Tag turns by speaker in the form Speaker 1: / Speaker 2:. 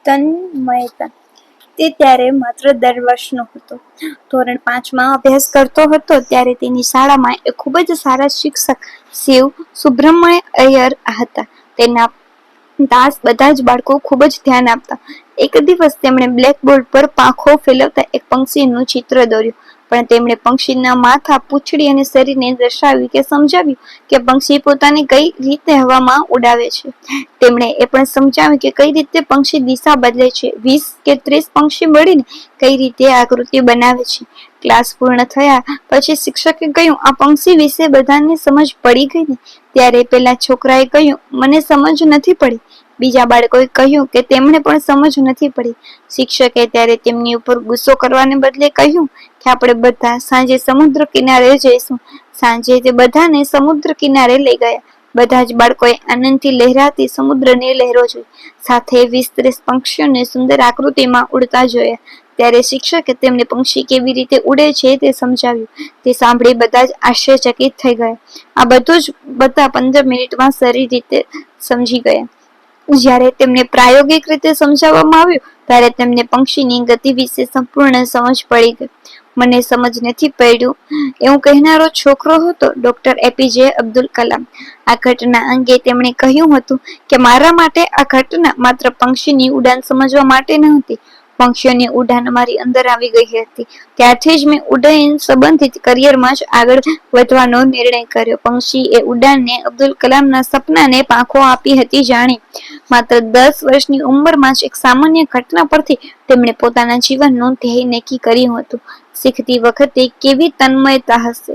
Speaker 1: તન્મયતા. તે ત્યારે માત્ર 10 વર્ષનો હતો. ધોરણ 5માં અભ્યાસ કરતો હતો ત્યારે તેની શાળામાં એક ખૂબ જ સારા શિક્ષક શિવ સુબ્રમણ્ય અય્યર હતા. તેના દાસ બધા જ બાળકો ખૂબ જ ધ્યાન આપતા. એક દિવસ તેમણે બ્લેકબોર્ડ પર પાંખો ફેલાવતા એક પક્ષીનું ચિત્ર દોર્યું, પણ તેમણે પક્ષીના માથા, પૂંછડી અને શરીરને દર્શાવ્યું કે સમજાવ્યું કે પક્ષી પોતાને કઈ રીતે હવામાં ઉડાવે છે. તેમણે એ પણ સમજાવ્યું કે કઈ રીતે પક્ષી દિશા બદલે છે, 20 કે 30 પક્ષી મળીને કઈ રીતે આકૃતિ બનાવે છે. ક્લાસ પૂર્ણ થયા પછી શિક્ષકે કહ્યું, આ પક્ષી વિશે બધાને સમજ પડી ગઈ ને? ત્યારે પેલા છોકરાએ કહ્યું, મને સમજ નથી પડી. બીજા બાળકોએ કહ્યું કે તેમને પણ સમજ નથી પડી. શિક્ષકે ત્યારે તેમની ઉપર ગુસ્સો કરવાને બદલે કહ્યું કે આપણે બધા સાંજે સમુદ્ર કિનારે જઈશું. સાંજે તે બધાને સમુદ્ર કિનારે લઈ ગયા. બધા જ બાળકોએ આનંદથી લહેરાતી સમુદ્રની લહેરો જોઈ, સાથે 20-30 પક્ષીઓને સુંદર આકૃતિમાં ઉડતા જોયા. ત્યારે શિક્ષકે તેમને પક્ષી કેવી રીતે ઉડે છે તે સમજાવ્યું. તે સાંભળી બધા જ આશ્ચર્યચકિત થઈ ગયા. આ બધું જ બધા 15 મિનિટમાં સારી રીતે સમજી ગયા. જ્યારે તેમને પ્રાયોગિક રીતે સમજાવવામાં આવ્યું ત્યારે તેમને પક્ષીની ગતિ વિશે સંપૂર્ણ સમજ પડી ગઈ. મને સમજ નથી પડ્યું એવું કહેનારો છોકરો હતો ડોક્ટર એપીજે અબ્દુલ કલામ. આ ઘટના અંગે તેમણે કહ્યું હતું કે મારા માટે આ ઘટના માત્ર પક્ષીની ઉડાન સમજવા માટે નહોતી. પક્ષીઓની ઉડાન મારી અંદર આવી ગઈ હતી. ત્યારથી જ મેં ઉડ્ડયન સંબંધિત કરિયરમાં જ આગળ વધવાનો નિર્ણય કર્યો. પક્ષી એ ઉડાનને અબ્દુલ કલામના સપનાને પાંખો આપી હતી. જાણે માત્ર 10 વર્ષની ઉંમરમાં જ એક સામાન્ય ઘટના પરથી તેમણે પોતાના જીવનનું ધ્યેય નક્કી કર્યું હતું. શીખતી વખતે કેવી તન્મયતા હશે!